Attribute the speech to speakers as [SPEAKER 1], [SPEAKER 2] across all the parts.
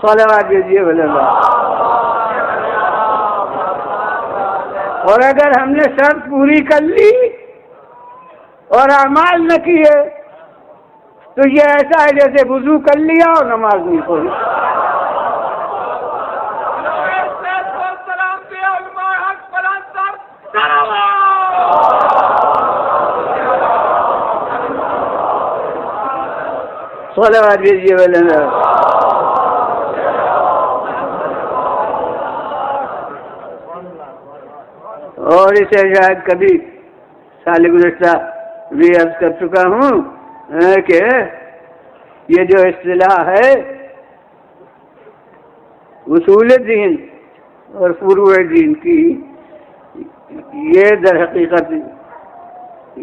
[SPEAKER 1] صلوات دیجیے اللہ. اور اگر ہم نے شرط پوری کر لی اور اعمال نہ کیے تو یہ ایسا ہے جیسے وضو کر لیا اور نماز نہیں پڑھی. صلوات دیجیے اللہ. اور اسے شاید کبھی سال گزشتہ بھی عرض کر چکا ہوں کہ یہ جو اصطلاح ہے اصول دین اور فروع دین کی، یہ در حقیقت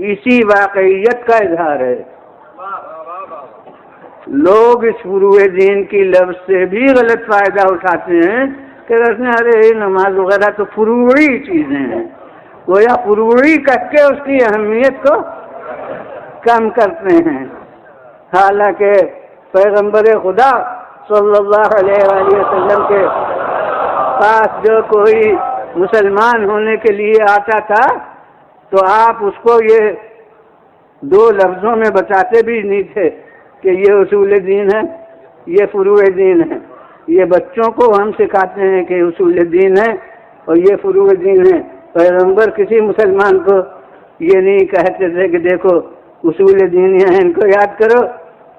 [SPEAKER 1] اسی واقعیت کا اظہار ہے. لوگ اس فروع دین کی لفظ سے بھی غلط فائدہ اٹھاتے ہیں کہ ارے نماز وغیرہ تو فروعی چیزیں ہیں، گویا فروعی کہہ کے اس کی اہمیت کو کم کرتے ہیں. حالانکہ پیغمبر خدا صلی اللہ علیہ وآلہ وسلم کے پاس جو کوئی مسلمان ہونے کے لیے آتا تھا تو آپ اس کو یہ دو لفظوں میں بتاتے بھی نہیں تھے کہ یہ اصول دین ہے، یہ فروع دین ہے. یہ بچوں کو ہم سکھاتے ہیں کہ اصول دین ہے اور یہ فروع دین ہے. پیغمبر کسی مسلمان کو یہ نہیں کہتے تھے کہ دیکھو اصول دین یہ ہیں ان کو یاد کرو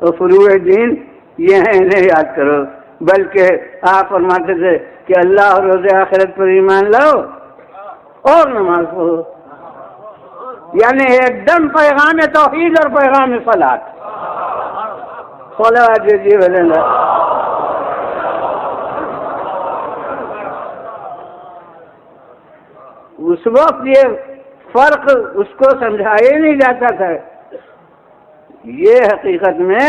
[SPEAKER 1] اور فروع دین یہ ہیں انہیں یاد کرو، بلکہ آپ فرماتے تھے کہ اللہ اور روز آخرت پر ایمان لاؤ اور نماز پڑھو. یعنی ایک دم پیغام توحید اور پیغام صلاۃ. صلوات دیجیے اللہ. اس وقت یہ فرق اس کو سمجھایا نہیں جاتا تھا. یہ حقیقت میں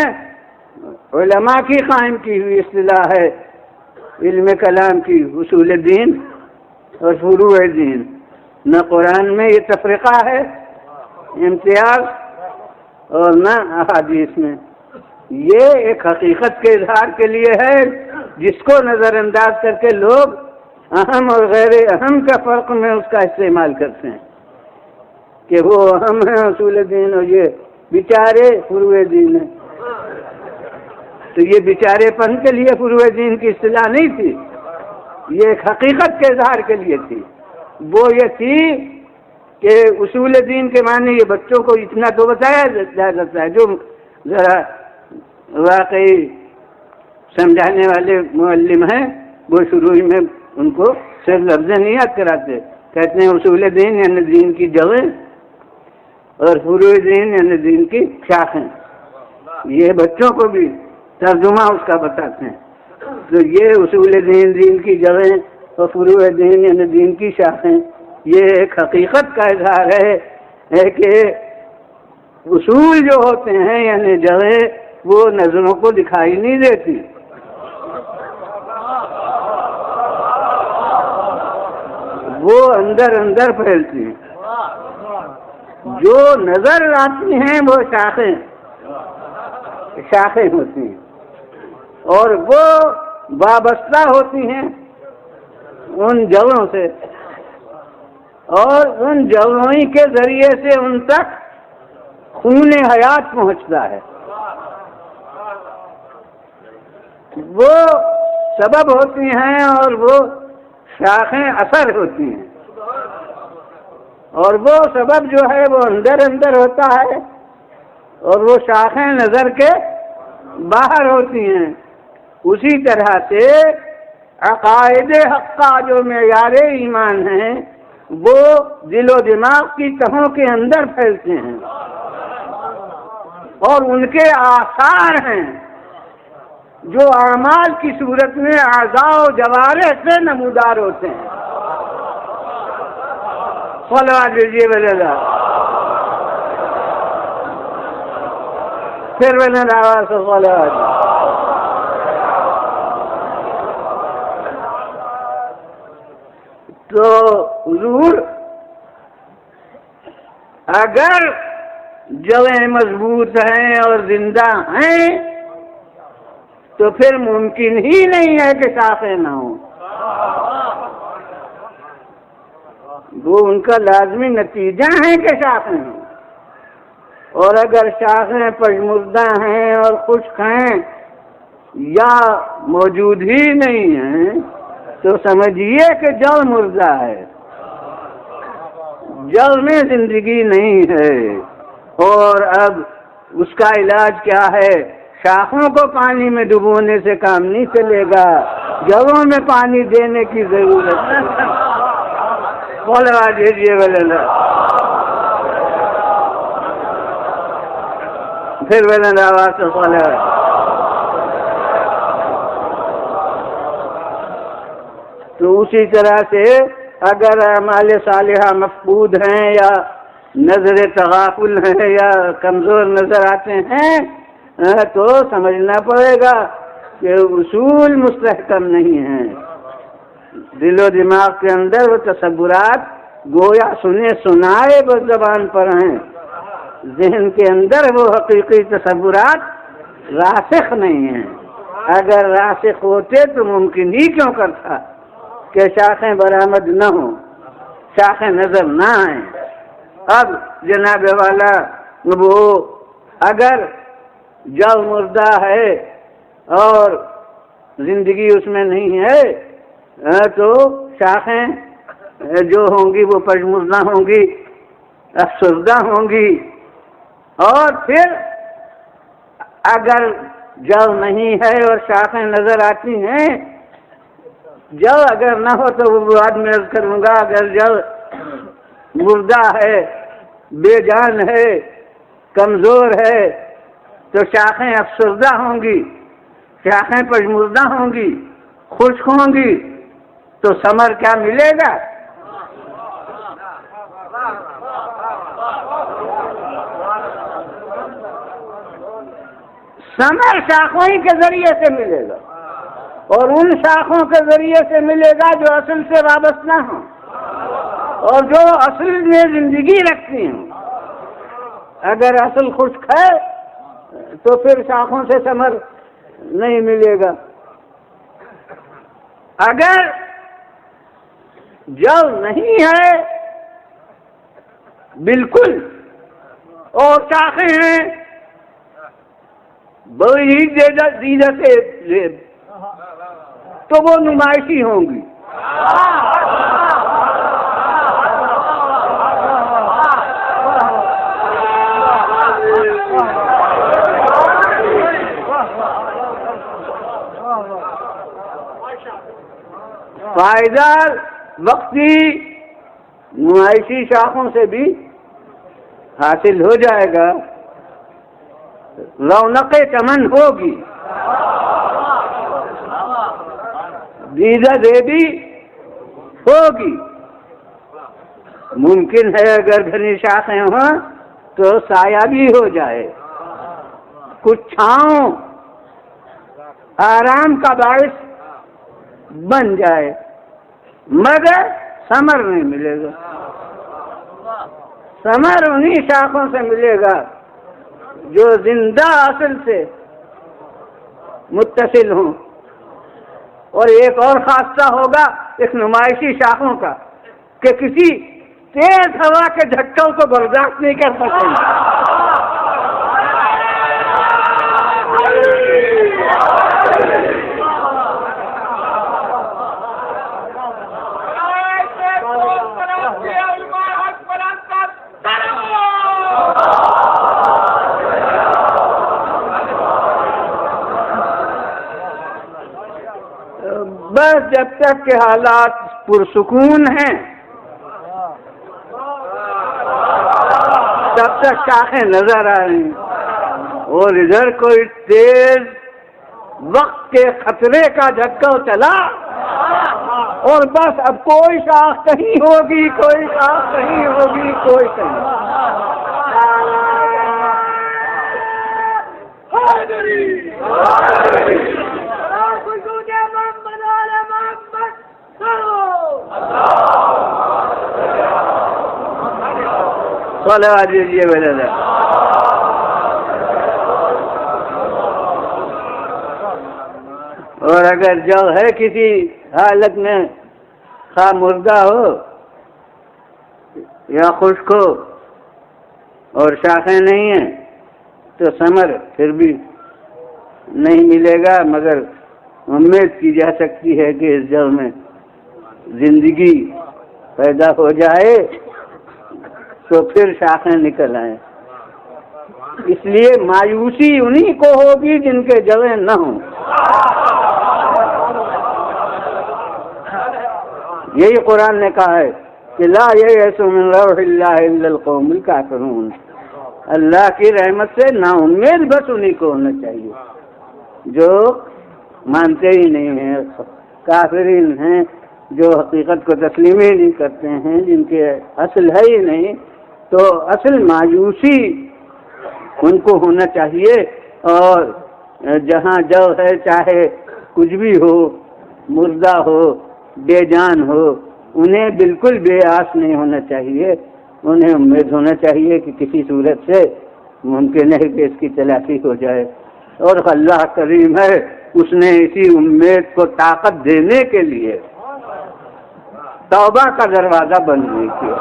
[SPEAKER 1] علماء کی قائم کی ہوئی اصطلاح ہے علم کلام کی، اصول دین اور فروع دین. نہ قرآن میں یہ تفریقہ ہے امتیاز اور نہ احادیث میں. یہ ایک حقیقت کے اظہار کے لیے ہے جس کو نظر انداز کر کے لوگ اہم اور غیر اہم کا فرق میں اس کا استعمال کرتے ہیں کہ وہ اہم ہے اصول دین اور یہ بیچارے فروع دین ہے. تو یہ بیچارے پن کے لیے فروع دین کی اصطلاح نہیں تھی، یہ ایک حقیقت کے اظہار کے لیے تھی. وہ یہ تھی کہ اصول دین کے معنی یہ بچوں کو اتنا تو بتایا جا سکتا ہے. جو ذرا واقعی سمجھانے والے معلم ہیں وہ شروع میں ان کو صرف لفظ نہیں یاد کراتے، کہتے ہیں اصول دین یعنی دین کی جڑیں اور فروع دین یعنی دین کی شاخیں. یہ بچوں کو بھی ترجمہ اس کا بتاتے ہیں. تو یہ اصول دین دین کی جڑیں اور فروع دین یعنی دین کی شاخیں، یہ ایک حقیقت کا اظہار ہے کہ اصول جو ہوتے ہیں یعنی جڑیں وہ نظروں کو دکھائی نہیں دیتی، وہ اندر اندر پھیلتی ہیں. جو نظر آتی ہیں وہ شاخیں ہوتی ہیں اور وہ وابستہ ہوتی ہیں ان جڑوں سے اور ان جڑوں کے ذریعے سے ان تک خون حیات پہنچتا ہے. وہ سبب ہوتی ہیں اور وہ شاخیں اثر ہوتی ہیں اور وہ سبب جو ہے وہ اندر اندر ہوتا ہے اور وہ شاخیں نظر کے باہر ہوتی ہیں. اسی طرح سے عقائد حقہ جو معیار ایمان ہیں وہ دل و دماغ کی تہوں کے اندر پھیلتے ہیں اور ان کے آثار ہیں جو اعمال کی صورت میں اعضاء و جوارح سے نمودار ہوتے ہیں. صلوات دیجیے اللہ. پھر بلند آواز سے صلوات. تو حضور اگر جڑیں مضبوط ہیں اور زندہ ہیں تو پھر ممکن ہی نہیں ہے کہ شاخیں نہ ہوں. وہ ان کا لازمی نتیجہ ہے کہ شاخیں ہوں. اور اگر شاخیں پژمردہ ہیں اور خشک ہیں یا موجود ہی نہیں ہیں تو سمجھیے کہ جڑ مردہ ہے، جڑ میں زندگی نہیں ہے. اور اب اس کا علاج کیا ہے؟ شاخوں کو پانی میں ڈبونے سے کام نہیں چلے گا، جڑوں میں پانی دینے کی ضرورت ہے. بولوا دیجیے بولے پھر بلند آواز سے بولے. تو اسی طرح سے اگر اعمال صالحہ مفقود ہیں یا نظر تغافل ہیں یا کمزور نظر آتے ہیں تو سمجھنا پڑے گا کہ اصول مستحکم نہیں ہیں. دل و دماغ کے اندر وہ تصورات گویا سنے سنائے بس زبان پر ہیں، ذہن کے اندر وہ حقیقی تصورات راسخ نہیں ہیں. اگر راسخ ہوتے تو ممکن ہی کیوں کرتا کہ شاخیں برآمد نہ ہوں، شاخیں نظر نہ آئیں. اب جناب والا وہ اگر جڑ مردہ ہے اور زندگی اس میں نہیں ہے تو شاخیں جو ہوں گی وہ پژمردہ ہوں گی، افسردہ ہوں گی. اور پھر اگر جڑ نہیں ہے اور شاخیں نظر آتی ہیں، جڑ اگر نہ ہو تو وہ بعد میں عرض کروں گا، اگر جڑ مردہ ہے، بے جان ہے، کمزور ہے تو شاخیں افسردہ ہوں گی، شاخیں پژمردہ ہوں گی، خشک ہوں گی تو ثمر کیا ملے گا؟ ثمر شاخوں ہی کے ذریعے سے ملے گا، اور ان شاخوں کے ذریعے سے ملے گا جو اصل سے وابستہ ہوں اور جو اصل میں زندگی رکھتی ہوں. اگر اصل خشک ہے تو پھر شاخوں سے ثمر نہیں ملے گا. اگر جڑ نہیں ہے بالکل اور شاخیں ہیں بڑی دیدہ سے تو وہ نمائشی ہوں گی. فائدہ وقتی نمائشی شاخوں سے بھی حاصل ہو جائے گا، رونق چمن ہوگی، دیدہ دیدی ہوگی. ممکن ہے اگر گھنی شاخیں ہوں تو سایہ بھی ہو جائے، کچھ چھاؤں آرام کا باعث بن جائے، مگر ثمر نہیں ملے گا. ثمر انہی شاخوں سے ملے گا جو زندہ اصل سے متصل ہوں. اور ایک اور خاصہ ہوگا اس نمائشی شاخوں کا کہ کسی تیز ہوا کے جھٹکوں کو برداشت نہیں کر سکتے. بس جب تک کہ حالات پرسکون ہیں تب تک شاخیں نظر آ رہی ہیں، اور ادھر کوئی تیز وقت کے خطرے کا جھٹکا چلا اور بس اب کوئی شاخ کہیں ہوگی، کوئی شاخ کہیں ہوگی، کوئی کہیں. صلوات دیجیے بلند. اگر جو ہے کسی حالت میں خواہ مردہ ہو یا خشک ہو اور شاخیں نہیں ہیں تو ثمر پھر بھی نہیں ملے گا، مگر امید کی جا سکتی ہے کہ اس جو میں زندگی پیدا ہو جائے تو پھر شاخیں نکل آئیں۔ اس لیے مایوسی انہی کو ہوگی جن کے جویں نہ ہوں۔ یہی قرآن نے کہا ہے کہ لا یئس من روح اللہ الا القوم الکافرون، اللہ کی رحمت سے نا امید بس انہی کو ہونا چاہیے جو مانتے ہی نہیں ہیں، کافرین ہیں، جو حقیقت کو تسلیم ہی نہیں کرتے ہیں، جن کے اصل ہے ہی نہیں۔ تو اصل مایوسی ان کو ہونا چاہیے، اور جہاں جو ہے چاہے کچھ بھی ہو، مردہ ہو، بے جان ہو، انہیں بالکل بے آس نہیں ہونا چاہیے، انہیں امید ہونا چاہیے کہ کسی صورت سے ممکن ہے کہ اس کی تلافی ہو جائے۔ اور اللہ کریم ہے، اس نے اسی امید کو طاقت دینے کے لیے توبہ کا دروازہ بند نہیں کیا۔